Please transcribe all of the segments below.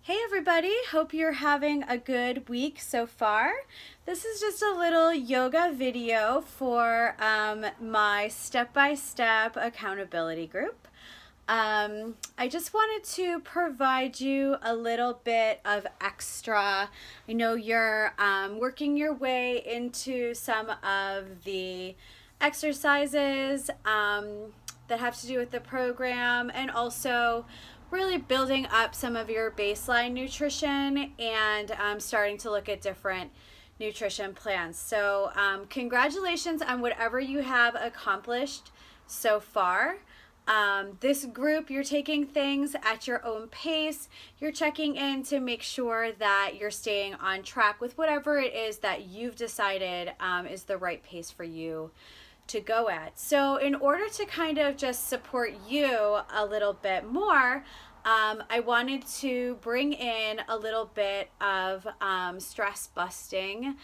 Hey everybody, hope you're having a good week so far. This is just a little yoga video for my step-by-step accountability group. I just wanted to provide you a little bit of extra. I know you're working your way into some of the exercises that have to do with the program, and also really building up some of your baseline nutrition and starting to look at different nutrition plans. So congratulations on whatever you have accomplished so far. This group, you're taking things at your own pace. You're checking in to make sure that you're staying on track with whatever it is that you've decided is the right pace for you to go at. So in order to kind of just support you a little bit more, I wanted to bring in a little bit of stress busting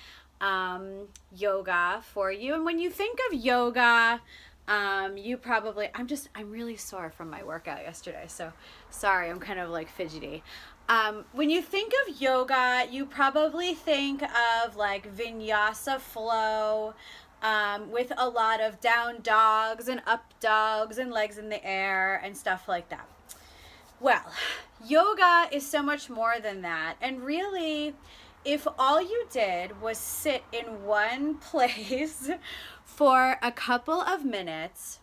yoga for you. And when you think of yoga, you probably, I'm really sore from my workout yesterday, so sorry, I'm kind of like fidgety. When you think of yoga, you probably think of like vinyasa flow, with a lot of down dogs and up dogs and legs in the air and stuff like that. Well, yoga is so much more than that. And really, if all you did was sit in one place for a couple of minutes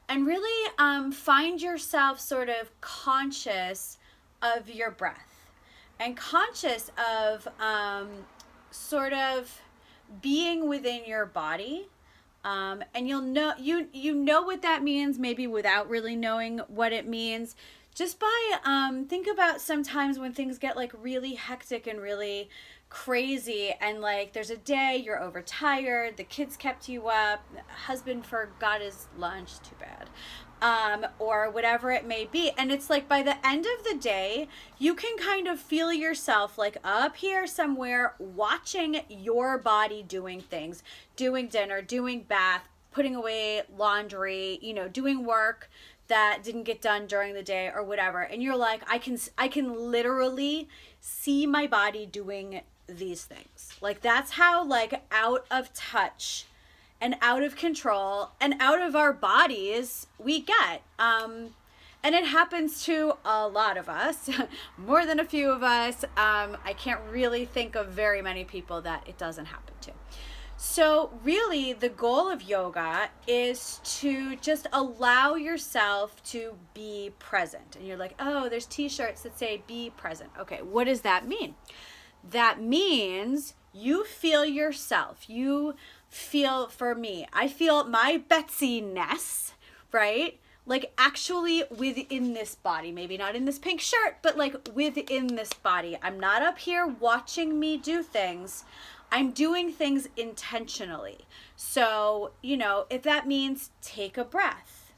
and really find yourself sort of conscious of your breath and conscious of sort of being within your body, and you'll know you know what that means, maybe without really knowing what it means, just by think about sometimes when things get like really hectic and really crazy, and like there's a day you're overtired, the kids kept you up, husband forgot his lunch, too bad, or whatever it may be. And it's like by the end of the day, you can kind of feel yourself like up here somewhere watching your body doing things, doing dinner, doing bath, putting away laundry, doing work that didn't get done during the day or whatever. And you're like, I can literally see my body doing these things. Like that's how like out of touch and out of control and out of our bodies we get. And it happens to a lot of us, more than a few of us. I can't really think of very many people that it doesn't happen to. So really the goal of yoga is to just allow yourself to be present. And you're like, oh, there's t-shirts that say be present. Okay, what does that mean? That means you feel yourself. You feel, for me, I feel my Betsy-ness, right? Like actually within this body, maybe not in this pink shirt, but like within this body. I'm not up here watching me do things. I'm doing things intentionally. So, if that means take a breath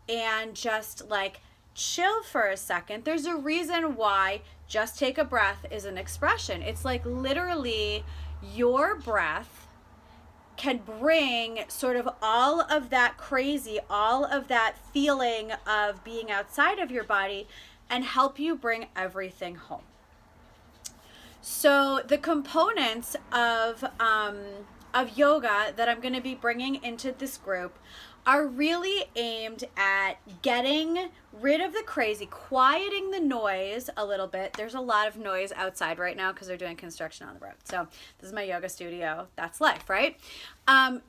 and just like chill for a second, there's a reason why just take a breath is an expression. It's like literally your breath can bring sort of all of that crazy, all of that feeling of being outside of your body and help you bring everything home. So the components of yoga that I'm going to be bringing into this group are really aimed at getting rid of the crazy, quieting the noise a little bit. There's a lot of noise outside right now because they're doing construction on the road. So this is my yoga studio. That's life, right?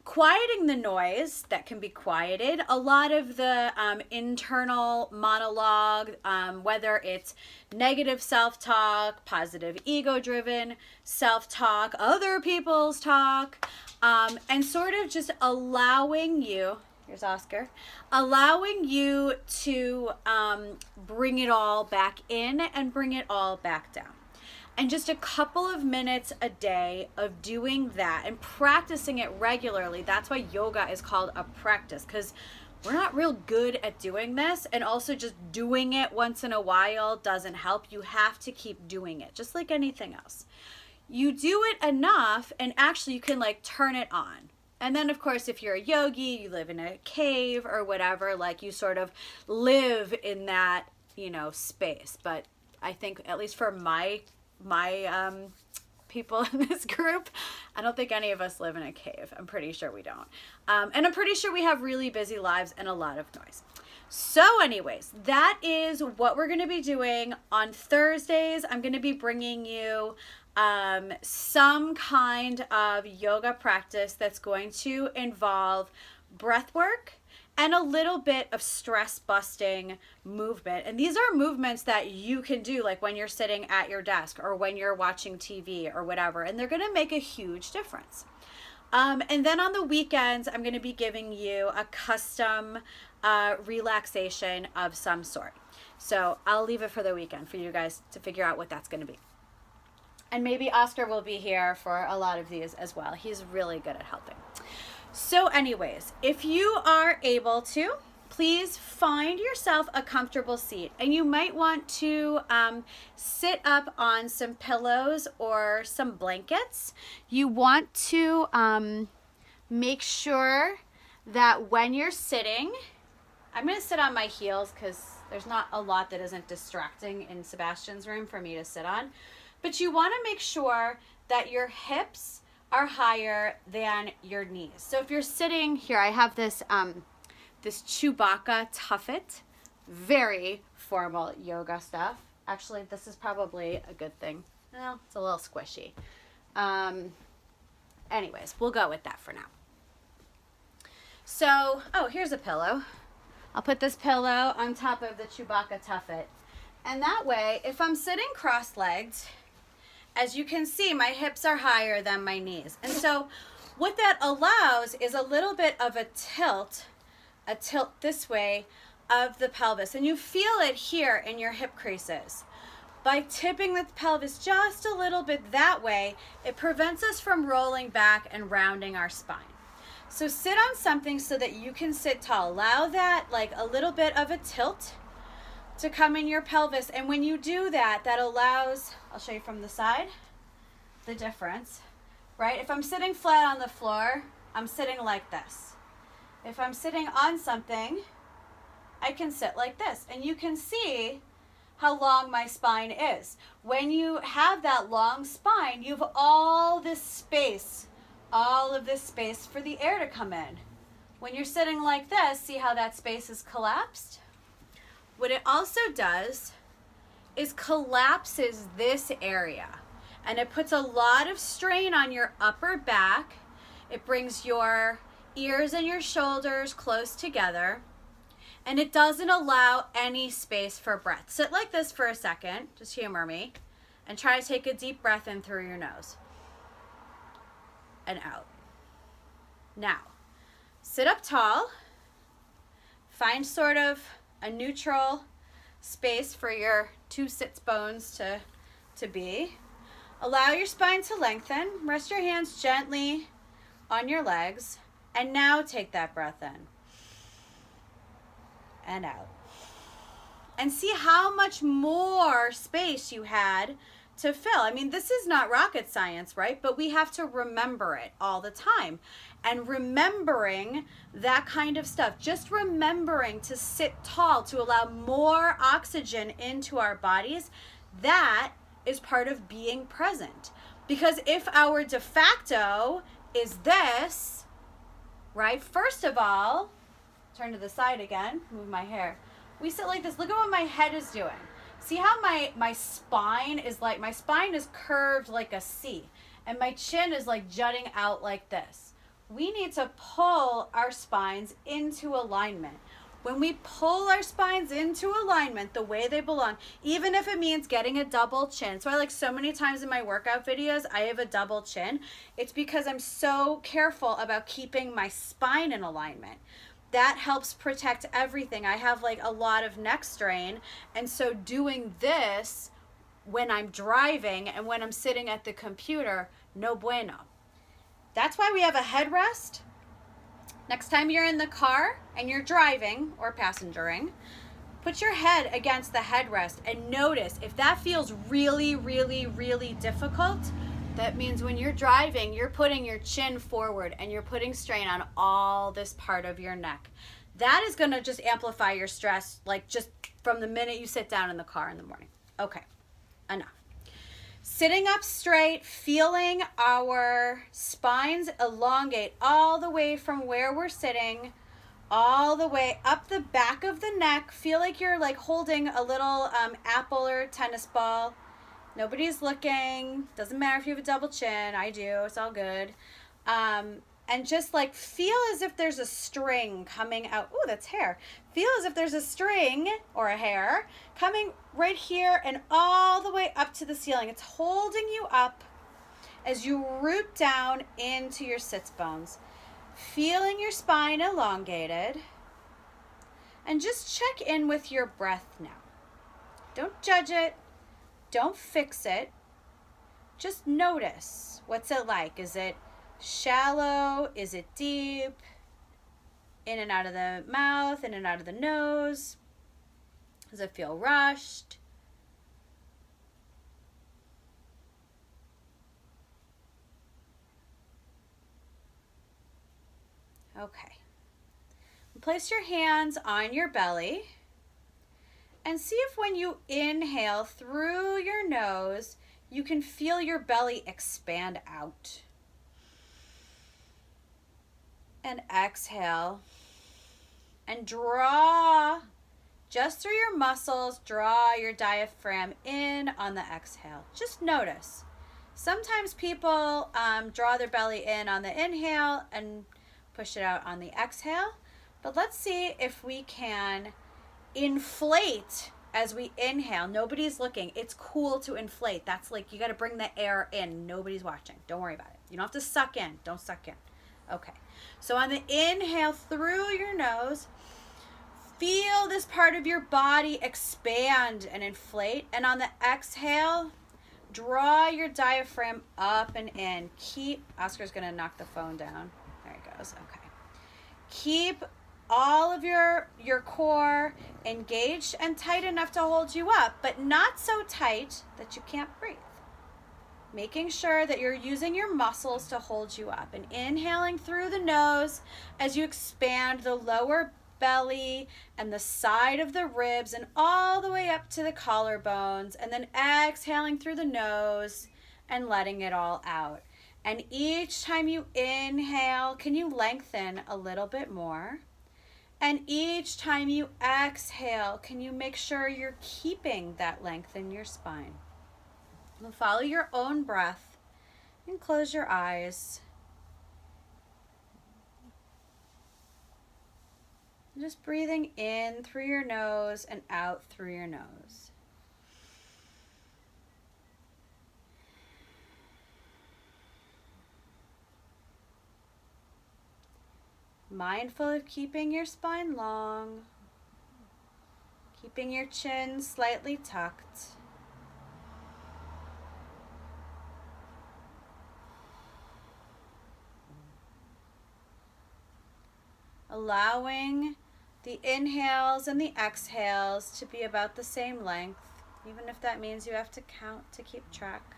Quieting the noise that can be quieted. A lot of the internal monologue, whether it's negative self-talk, positive ego-driven self-talk, other people's talk, and sort of just allowing you, here's Oscar, allowing you to bring it all back in and bring it all back down. And just a couple of minutes a day of doing that and practicing it regularly. That's why yoga is called a practice, because we're not real good at doing this. And also just doing it once in a while doesn't help. You have to keep doing it, just like anything else. You do it enough and actually you can like turn it on. And then of course, if you're a yogi, you live in a cave or whatever, like you sort of live in that, space. But I think at least for my people in this group, I don't think any of us live in a cave. I'm pretty sure we don't. And I'm pretty sure we have really busy lives and a lot of noise. So anyways, that is what we're going to be doing on Thursdays. I'm going to be bringing you some kind of yoga practice that's going to involve breath work and a little bit of stress busting movement. And these are movements that you can do like when you're sitting at your desk or when you're watching TV or whatever, and they're going to make a huge difference. And then on the weekends, I'm going to be giving you a custom relaxation of some sort. So I'll leave it for the weekend for you guys to figure out what that's going to be. And maybe Oscar will be here for a lot of these as well. He's really good at helping. So anyways, if you are able to, please find yourself a comfortable seat. And you might want to sit up on some pillows or some blankets. You want to make sure that when you're sitting, I'm going to sit on my heels because there's not a lot that isn't distracting in Sebastian's room for me to sit on. But you want to make sure that your hips are higher than your knees. So if you're sitting here, I have this this Chewbacca Tuffet, very formal yoga stuff. Actually, this is probably a good thing. Well, it's a little squishy. Anyways, we'll go with that for now. So, oh, here's a pillow. I'll put this pillow on top of the Chewbacca Tuffet. And that way, if I'm sitting cross-legged, as you can see, my hips are higher than my knees. And so what that allows is a little bit of a tilt this way of the pelvis. And you feel it here in your hip creases. By tipping the pelvis just a little bit that way, it prevents us from rolling back and rounding our spine. So sit on something so that you can sit tall. Allow that, like a little bit of a tilt to come in your pelvis. And when you do that, that allows, I'll show you from the side, the difference, right? If I'm sitting flat on the floor, I'm sitting like this. If I'm sitting on something, I can sit like this. And you can see how long my spine is. When you have that long spine, you have all this space, all of this space for the air to come in. When you're sitting like this, see how that space is collapsed? What it also does is collapses this area, and it puts a lot of strain on your upper back. It brings your ears and your shoulders close together, and it doesn't allow any space for breath. Sit like this for a second, just humor me, and try to take a deep breath in through your nose and out. Now, sit up tall, find sort of a neutral space for your two sits bones to be. Allow your spine to lengthen. Rest your hands gently on your legs. And now take that breath in and out. And see how much more space you had to fill. I mean, this is not rocket science, right? But we have to remember it all the time. And remembering that kind of stuff, just remembering to sit tall to allow more oxygen into our bodies, that is part of being present. Because if our de facto is this, right? First of all, turn to the side again, move my hair. We sit like this. Look at what my head is doing. See how my spine is like, my spine is curved like a C, and my chin is like jutting out like this. We need to pull our spines into alignment. When we pull our spines into alignment the way they belong, even if it means getting a double chin. So I like so many times in my workout videos, I have a double chin. It's because I'm so careful about keeping my spine in alignment. That helps protect everything. I have like a lot of neck strain. And so doing this when I'm driving and when I'm sitting at the computer, no bueno. That's why we have a headrest. Next time you're in the car and you're driving or passengering, put your head against the headrest and notice if that feels really, really, really difficult. That means when you're driving, you're putting your chin forward and you're putting strain on all this part of your neck. That is going to just amplify your stress, like just from the minute you sit down in the car in the morning. Okay. enough. Sitting up straight, feeling our spines elongate all the way from where we're sitting, all the way up the back of the neck. Feel like you're like holding a little apple or tennis ball. Nobody's looking. Doesn't matter if you have a double chin. I do. It's all good. And just like feel as if there's a string coming out. Ooh, that's hair. Feel as if there's a string or a hair coming right here and all the way up to the ceiling. It's holding you up as you root down into your sits bones. Feeling your spine elongated. And just check in with your breath now. Don't judge it. Don't fix it. Just notice. What's it like? Is it shallow? Is it deep? In and out of the mouth, in and out of the nose? Does it feel rushed? Okay. Place your hands on your belly and see if when you inhale through your nose, you can feel your belly expand out. And exhale. And draw, just through your muscles, draw your diaphragm in on the exhale. Just notice. Sometimes people draw their belly in on the inhale and push it out on the exhale. But let's see if we can inflate as we inhale. Nobody's looking. It's cool to inflate. That's like you got to bring the air in. Nobody's watching. Don't worry about it. You don't have to suck in. Don't suck in. Okay. So on the inhale through your nose, feel this part of your body expand and inflate. And on the exhale, draw your diaphragm up and in. Oscar's going to knock the phone down. There it goes. Okay. Keep all of your core engaged and tight enough to hold you up, but not so tight that you can't breathe. Making sure that you're using your muscles to hold you up and inhaling through the nose as you expand the lower belly and the side of the ribs and all the way up to the collarbones, and then exhaling through the nose and letting it all out. And each time you inhale, can you lengthen a little bit more? And each time you exhale, can you make sure you're keeping that length in your spine? And follow your own breath and close your eyes. Just breathing in through your nose and out through your nose. Mindful of keeping your spine long, keeping your chin slightly tucked. Allowing the inhales and the exhales to be about the same length, even if that means you have to count to keep track.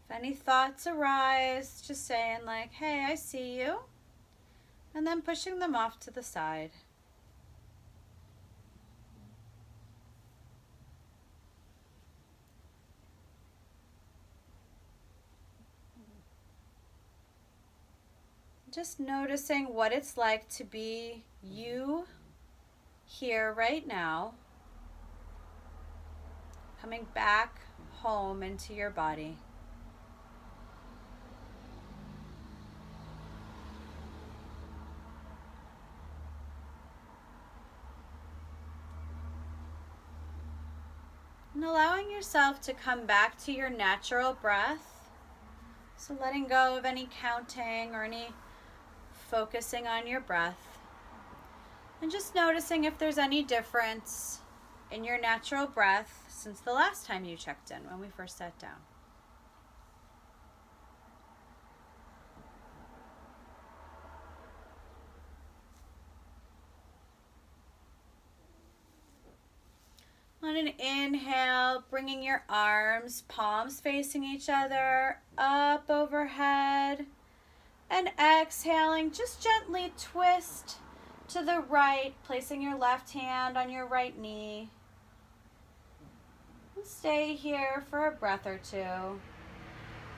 If any thoughts arise, just saying like, hey, I see you, and then pushing them off to the side. Just noticing what it's like to be you here right now, coming back home into your body. And allowing yourself to come back to your natural breath. So letting go of any counting or any focusing on your breath. And just noticing if there's any difference in your natural breath since the last time you checked in when we first sat down. On an inhale, bringing your arms, palms facing each other, up overhead. And exhaling, just gently twist to the right, placing your left hand on your right knee. And stay here for a breath or two.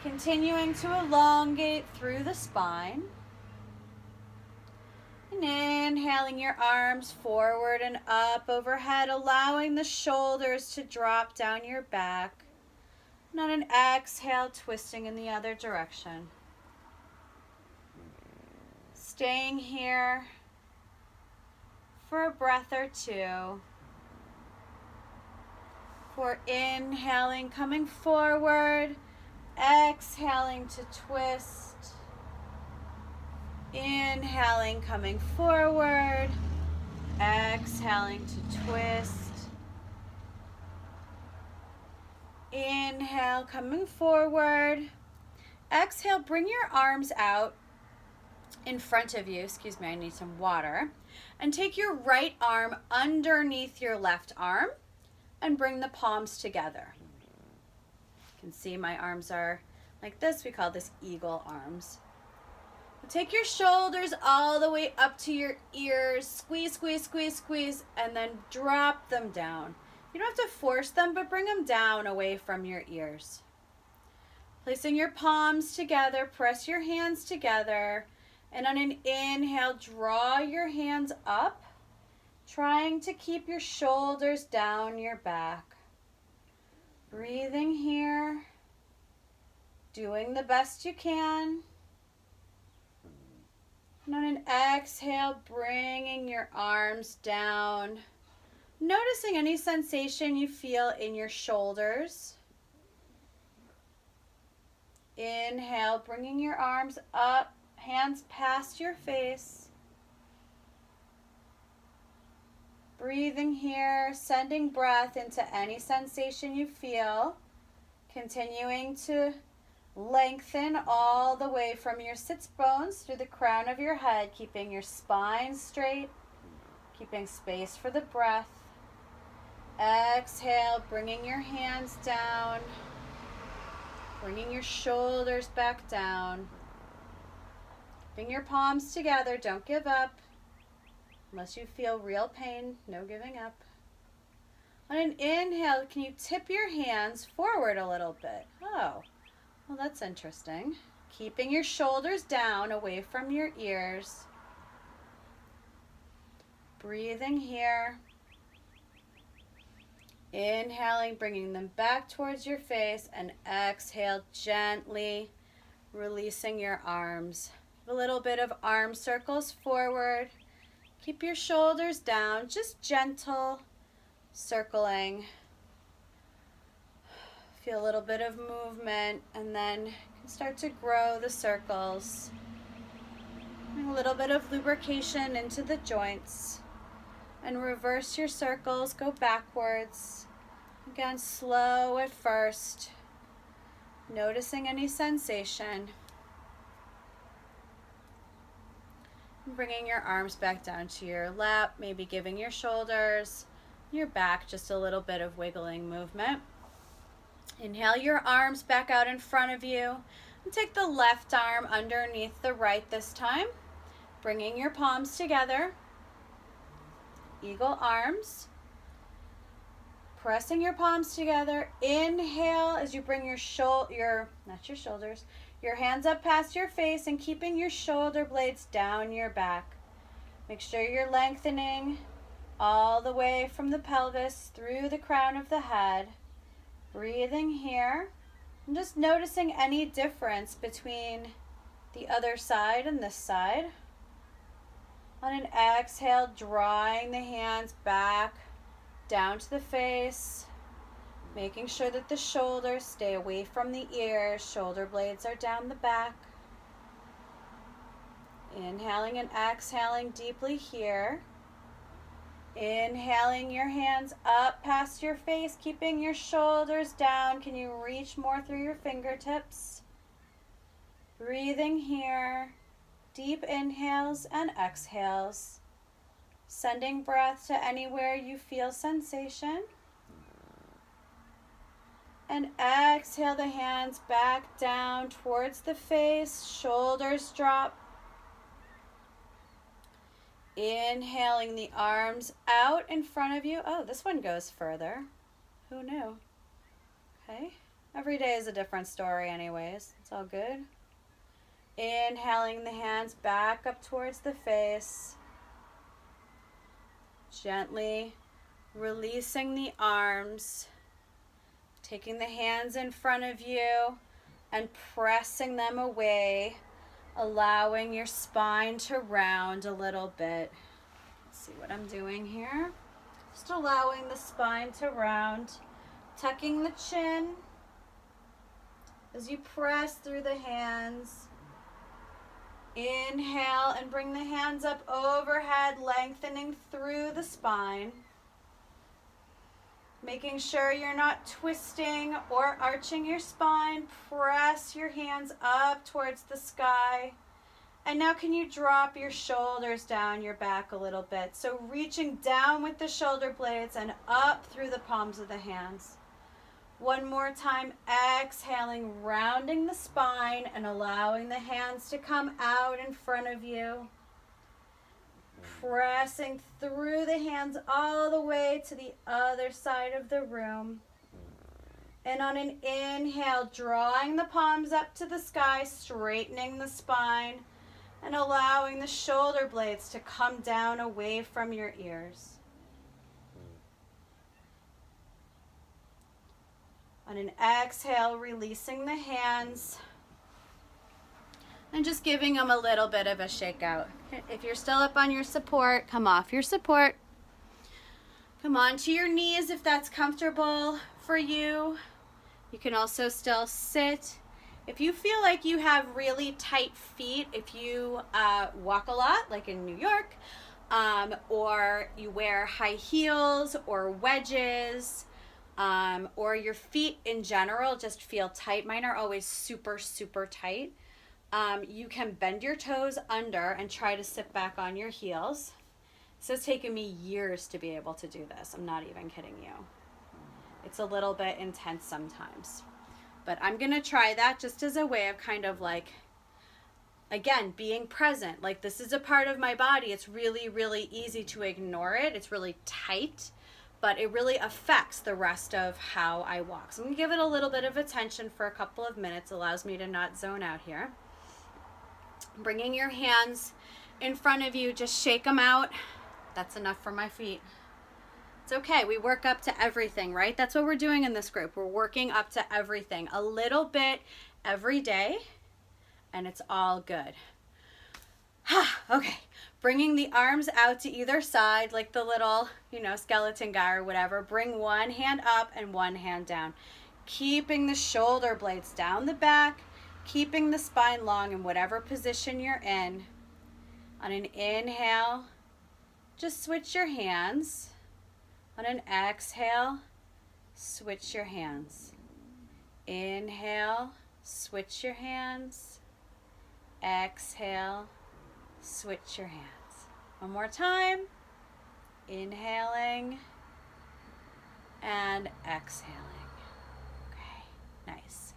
Continuing to elongate through the spine. And inhaling your arms forward and up overhead, allowing the shoulders to drop down your back. And on an exhale, twisting in the other direction. Staying here for a breath or two. For inhaling, coming forward, exhaling to twist. Inhaling, coming forward, exhaling to twist. Inhale, coming forward. Exhale, bring your arms out in front of you. Excuse me, I need some water. And take your right arm underneath your left arm and bring the palms together. You can see my arms are like this. We call this eagle arms. Take your shoulders all the way up to your ears. Squeeze, squeeze, squeeze, squeeze, and then drop them down. You don't have to force them, but bring them down away from your ears. Placing your palms together, press your hands together, and on an inhale, draw your hands up, trying to keep your shoulders down your back. Breathing here, doing the best you can. And on an exhale, bringing your arms down. Noticing any sensation you feel in your shoulders. Inhale, bringing your arms up, hands past your face. Breathing here, sending breath into any sensation you feel. Continuing to lengthen all the way from your sits bones through the crown of your head, keeping your spine straight, keeping space for the breath. Exhale, bringing your hands down, bringing your shoulders back down. Bring your palms together, don't give up. Unless you feel real pain, no giving up. On an inhale, can you tip your hands forward a little bit? Oh. Well, that's interesting. Keeping your shoulders down away from your ears. Breathing here. Inhaling, bringing them back towards your face, and exhale, gently releasing your arms. A little bit of arm circles forward. Keep your shoulders down, just gentle circling. Feel a little bit of movement, and then you can start to grow the circles. Bring a little bit of lubrication into the joints. And reverse your circles, go backwards. Again, slow at first. Noticing any sensation. And bringing your arms back down to your lap, maybe giving your shoulders, your back just a little bit of wiggling movement. Inhale your arms back out in front of you, and take the left arm underneath the right this time, bringing your palms together, eagle arms, pressing your palms together. Inhale as you bring your hands up past your face and keeping your shoulder blades down your back. Make sure you're lengthening all the way from the pelvis through the crown of the head. Breathing here, and just noticing any difference between the other side and this side. On an exhale, drawing the hands back down to the face, making sure that the shoulders stay away from the ears, shoulder blades are down the back. Inhaling and exhaling deeply here. Inhaling your hands up past your face, keeping your shoulders down. Can you reach more through your fingertips? Breathing here. Deep inhales and exhales. Sending breath to anywhere you feel sensation. And exhale the hands back down towards the face, shoulders drop. Inhaling the arms out in front of you. Oh, this one goes further. Who knew? Okay. Every day is a different story anyways. It's all good. Inhaling the hands back up towards the face. Gently releasing the arms. Taking the hands in front of you and pressing them away. Allowing your spine to round a little bit. Let's see what I'm doing here. Just allowing the spine to round. Tucking the chin as you press through the hands. Inhale and bring the hands up overhead, lengthening through the spine. Making sure you're not twisting or arching your spine. Press your hands up towards the sky. And now can you drop your shoulders down your back a little bit? So reaching down with the shoulder blades and up through the palms of the hands. One more time, exhaling, rounding the spine and allowing the hands to come out in front of you. Pressing through the hands all the way to the other side of the room. And on an inhale, drawing the palms up to the sky, straightening the spine, and allowing the shoulder blades to come down away from your ears. On an exhale, releasing the hands. And just giving them a little bit of a shake out. If you're still up on your support, come off your support. Come onto your knees if that's comfortable for you. You can also still sit. If you feel like you have really tight feet, if you walk a lot, like in New York, or you wear high heels or wedges, or your feet in general just feel tight. Mine are always super, super tight. You can bend your toes under and try to sit back on your heels. This has taken me years to be able to do this. I'm not even kidding you. It's a little bit intense sometimes. But I'm going to try that just as a way of kind of like, again, being present. Like this is a part of my body. It's really, really easy to ignore it. It's really tight, but it really affects the rest of how I walk. So I'm going to give it a little bit of attention for a couple of minutes. Allows me to not zone out here. Bringing your hands in front of you, just shake them out. That's enough for my feet. It's okay. We work up to everything, right? That's what we're doing in this group. We're working up to everything a little bit every day, and it's all good. Okay. Bringing the arms out to either side, like the little, skeleton guy or whatever. Bring one hand up and one hand down. Keeping the shoulder blades down the back. Keeping the spine long in whatever position you're in. On an inhale, just switch your hands. On an exhale, switch your hands. Inhale, switch your hands. Exhale, switch your hands. One more time. Inhaling and exhaling. Okay, nice.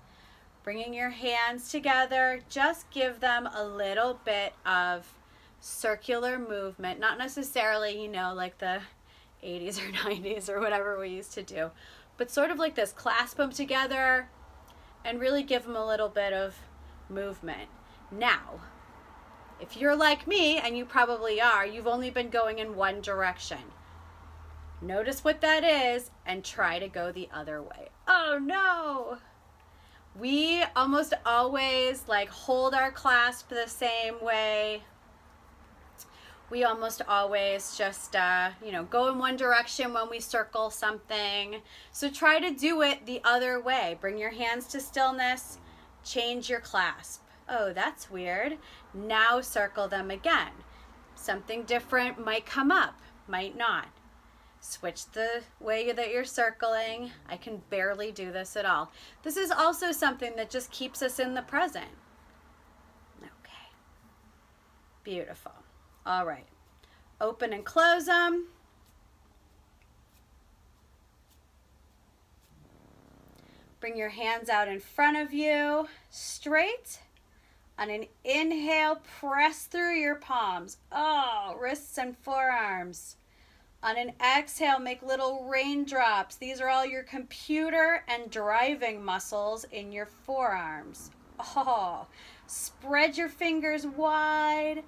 Bringing your hands together, just give them a little bit of circular movement. Not necessarily, like the 80s or 90s or whatever we used to do, but sort of like this. Clasp them together and really give them a little bit of movement. Now, if you're like me, and you probably are, you've only been going in one direction. Notice what that is and try to go the other way. Oh no! We almost always hold our clasp the same way. We almost always just, go in one direction when we circle something. So try to do it the other way. Bring your hands to stillness. Change your clasp. Oh, that's weird. Now circle them again. Something different might come up, might not. Switch the way that you're circling. I can barely do this at all. This is also something that just keeps us in the present. Okay. Beautiful. All right. Open and close them. Bring your hands out in front of you, straight. On an inhale, press through your palms. Oh, wrists and forearms. On an exhale, make little raindrops. These are all your computer and driving muscles in your forearms. Oh, spread your fingers wide.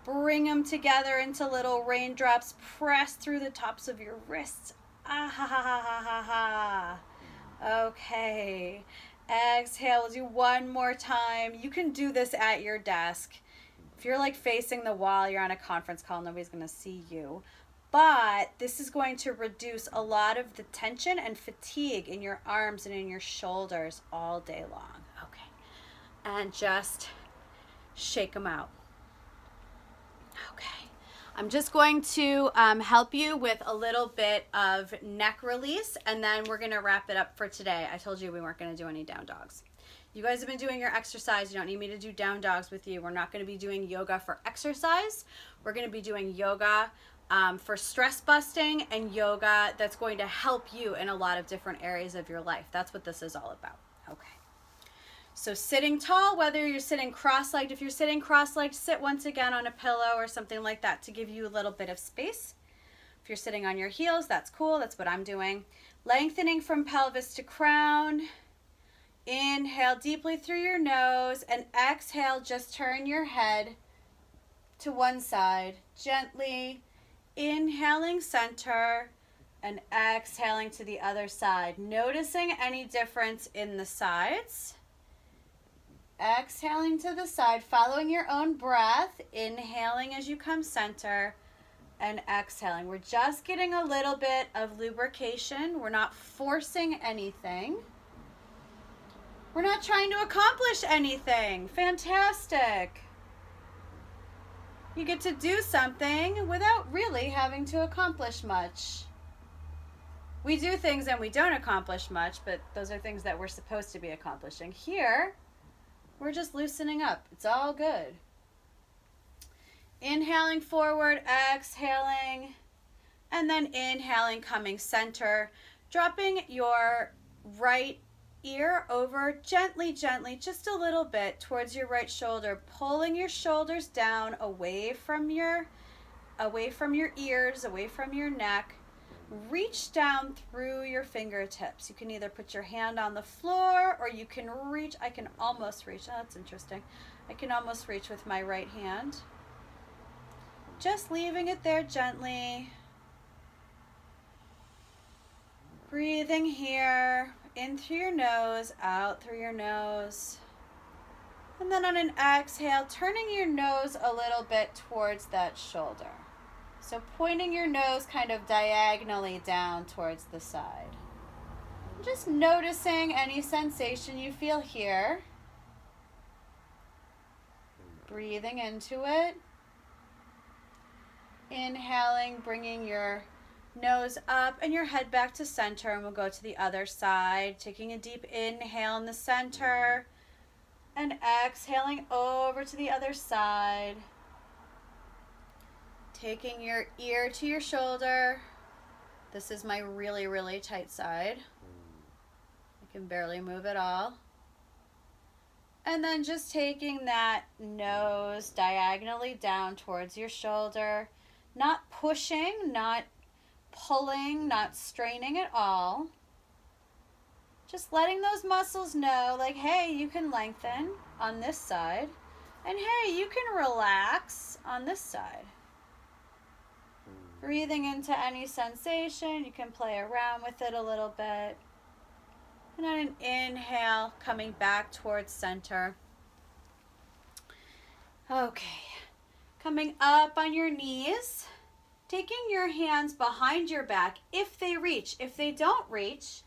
Bring them together into little raindrops. Press through the tops of your wrists. Ah ha ha ha ha ha ha. Okay. Exhale. We'll do one more time. You can do this at your desk. If you're like facing the wall, you're on a conference call, nobody's going to see you. But this is going to reduce a lot of the tension and fatigue in your arms and in your shoulders all day long. Okay. And just shake them out. Okay. I'm just going to help you with a little bit of neck release, and then we're going to wrap it up for today. I told you we weren't going to do any down dogs. You guys have been doing your exercise. You don't need me to do down dogs with you. We're not going to be doing yoga for exercise. We're going to be doing yoga for stress busting and yoga that's going to help you in a lot of different areas of your life. That's what this is all about. Okay. So sitting tall, whether you're sitting cross-legged, if you're sitting cross-legged, sit once again on a pillow or something like that to give you a little bit of space. If you're sitting on your heels, that's cool. That's what I'm doing. Lengthening from pelvis to crown. Inhale deeply through your nose and exhale, just turn your head to one side. Gently inhaling center and exhaling to the other side. Noticing any difference in the sides. Exhaling to the side, following your own breath, inhaling as you come center, and exhaling. We're just getting a little bit of lubrication. We're not forcing anything. We're not trying to accomplish anything. Fantastic. You get to do something without really having to accomplish much. We do things and we don't accomplish much, but those are things that we're supposed to be accomplishing. Here, we're just loosening up. It's all good. Inhaling forward, exhaling, and then inhaling, coming center, dropping your right ear over gently, just a little bit towards your right shoulder, pulling your shoulders down away from your ears, away from your neck. Reach down through your fingertips. You can either put your hand on the floor or you can reach. I can almost reach. Oh, that's interesting. I can almost reach with my right hand. Just leaving it there gently. Breathing here, in through your nose, out through your nose. And then on an exhale, turning your nose a little bit towards that shoulder. So pointing your nose kind of diagonally down towards the side. Just noticing any sensation you feel here. Breathing into it. Inhaling, bringing your nose up and your head back to center, and we'll go to the other side. Taking a deep inhale in the center and exhaling over to the other side. Taking your ear to your shoulder. This is my really, really tight side. I can barely move at all. And then just taking that nose diagonally down towards your shoulder. Not pushing, not pulling, not straining at all. Just letting those muscles know, like, hey, you can lengthen on this side. And hey, you can relax on this side. Breathing into any sensation. You can play around with it a little bit. And on an inhale, coming back towards center. Okay. Coming up on your knees. Taking your hands behind your back if they reach. If they don't reach,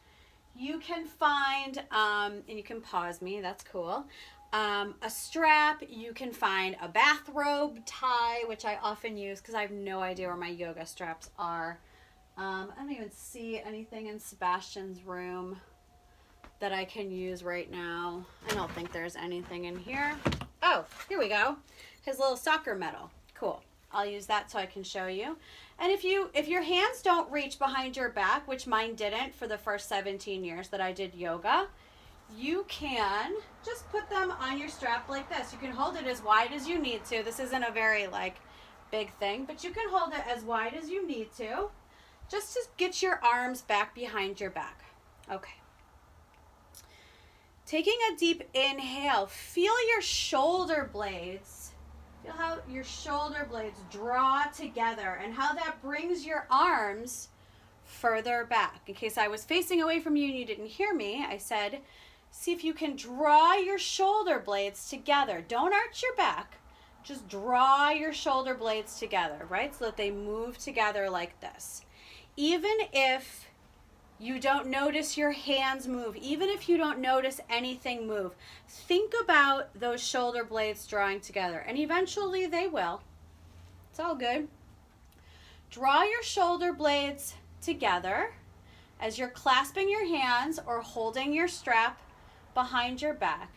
you can find, and you can pause me, that's cool. A strap, you can find a bathrobe tie, which I often use because I have no idea where my yoga straps are. I don't even see anything in Sebastian's room that I can use right now. I don't think there's anything in here. Oh, here we go. His little soccer medal. Cool. I'll use that so I can show you. And if your hands don't reach behind your back, which mine didn't for the first 17 years that I did yoga, you can just put them on your strap like this. You can hold it as wide as you need to. This isn't a very like big thing, but you can hold it as wide as you need to, just to get your arms back behind your back. Okay. Taking a deep inhale, feel your shoulder blades. Feel how your shoulder blades draw together and how that brings your arms further back. In case I was facing away from you and you didn't hear me, I said, see if you can draw your shoulder blades together. Don't arch your back. Just draw your shoulder blades together, right? So that they move together like this. Even if you don't notice your hands move, even if you don't notice anything move, think about those shoulder blades drawing together, and eventually they will. It's all good. Draw your shoulder blades together as you're clasping your hands or holding your strap behind your back.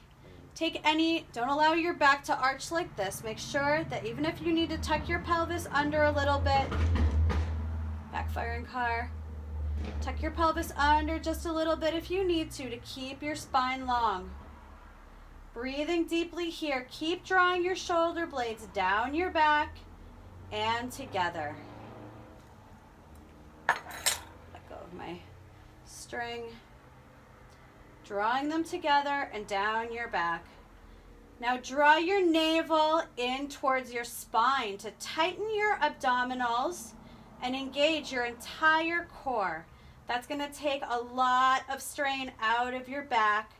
Don't allow your back to arch like this. Make sure that even if you need to tuck your pelvis under a little bit, backfiring car, tuck your pelvis under just a little bit if you need to keep your spine long. Breathing deeply here. Keep drawing your shoulder blades down your back and together. Let go of my string. Drawing them together and down your back. Now draw your navel in towards your spine to tighten your abdominals and engage your entire core. That's going to take a lot of strain out of your back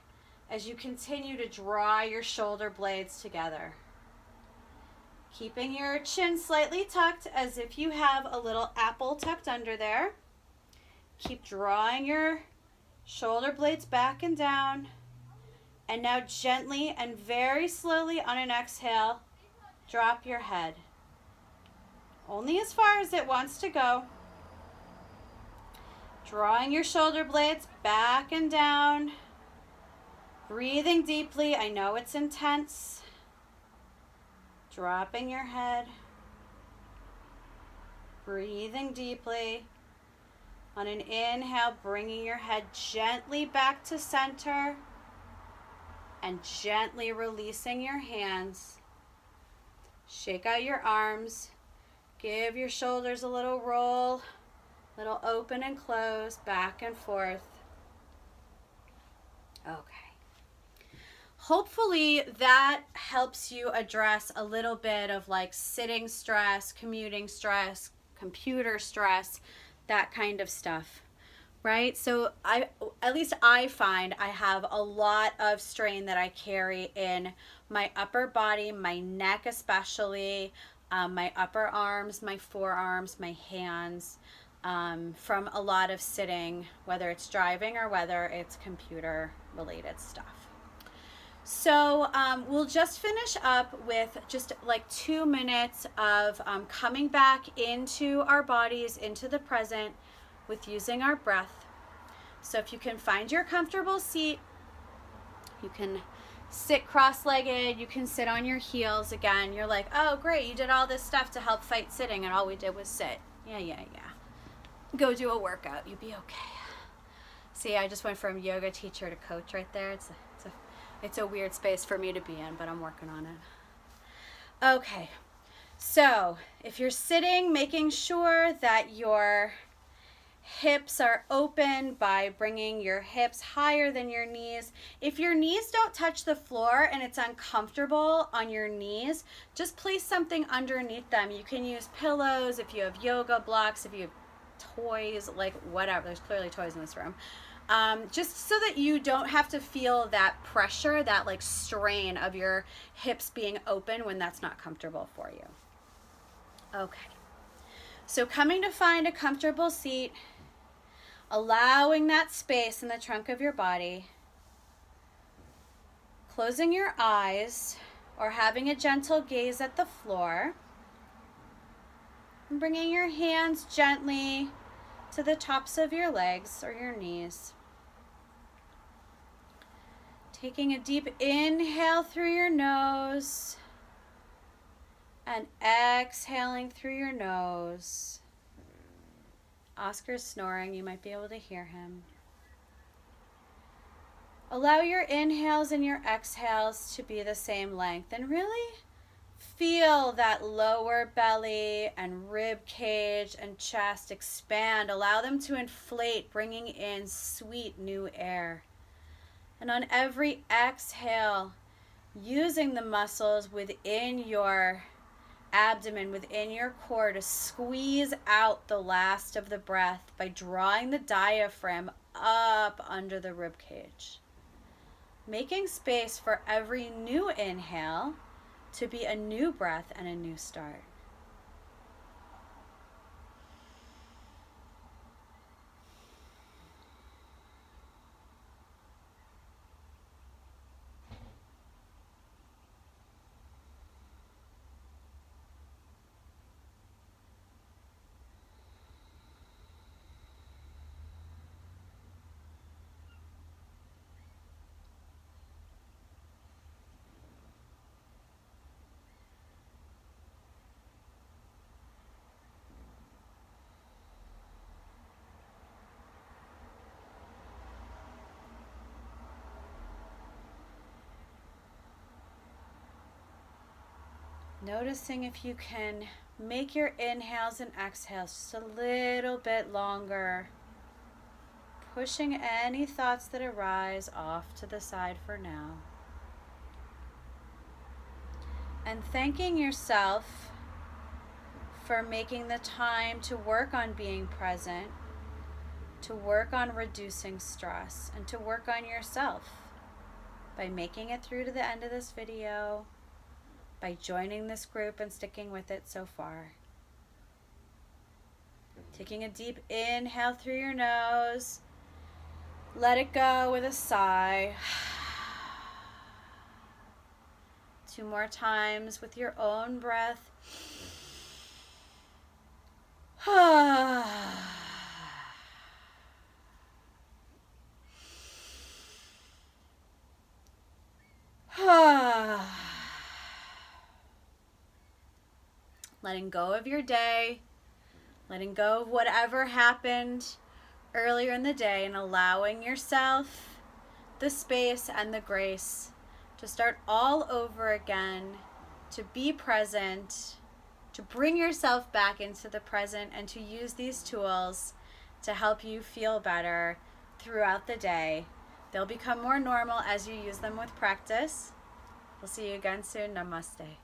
as you continue to draw your shoulder blades together. Keeping your chin slightly tucked as if you have a little apple tucked under there. Keep drawing your shoulder blades back and down. And now gently and very slowly on an exhale, drop your head. Only as far as it wants to go. Drawing your shoulder blades back and down. Breathing deeply. I know it's intense. Dropping your head. Breathing deeply. On an inhale, bringing your head gently back to center and gently releasing your hands. Shake out your arms. Give your shoulders a little roll, little open and close, back and forth. Okay. Hopefully that helps you address a little bit of like sitting stress, commuting stress, computer stress, that kind of stuff, right? So at least I find I have a lot of strain that I carry in my upper body, my neck especially, my upper arms, my forearms, my hands, from a lot of sitting, whether it's driving or whether it's computer related stuff. So we'll just finish up with just like 2 minutes of coming back into our bodies, into the present with using our breath. So if you can find your comfortable seat, you can sit cross-legged, you can sit on your heels again. You're like, oh great, you did all this stuff to help fight sitting and all we did was sit. Yeah. Go do a workout, you'll be okay. See, I just went from yoga teacher to coach right there. It's a weird space for me to be in, but I'm working on it. Okay, so if you're sitting, making sure that your hips are open by bringing your hips higher than your knees. If your knees don't touch the floor and it's uncomfortable on your knees, just place something underneath them. You can use pillows if you have yoga blocks, if you have toys, like whatever. There's clearly toys in this room. Just so that you don't have to feel that pressure, that like strain of your hips being open when that's not comfortable for you. Okay, so coming to find a comfortable seat, allowing that space in the trunk of your body, closing your eyes or having a gentle gaze at the floor, and bringing your hands gently to the tops of your legs or your knees. Taking a deep inhale through your nose and exhaling through your nose. Oscar's snoring. You might be able to hear him. Allow your inhales and your exhales to be the same length, and really feel that lower belly and rib cage and chest expand. Allow them to inflate, bringing in sweet new air. And on every exhale, using the muscles within your abdomen, within your core, to squeeze out the last of the breath by drawing the diaphragm up under the rib cage. Making space for every new inhale to be a new breath and a new start. Noticing if you can make your inhales and exhales just a little bit longer. Pushing any thoughts that arise off to the side for now. And thanking yourself for making the time to work on being present, to work on reducing stress, and to work on yourself by making it through to the end of this video, by joining this group and sticking with it so far. Taking a deep inhale through your nose. Let it go with a sigh. 2 more times with your own breath. Letting go of your day, letting go of whatever happened earlier in the day, and allowing yourself the space and the grace to start all over again, to be present, to bring yourself back into the present, and to use these tools to help you feel better throughout the day. They'll become more normal as you use them with practice. We'll see you again soon. Namaste.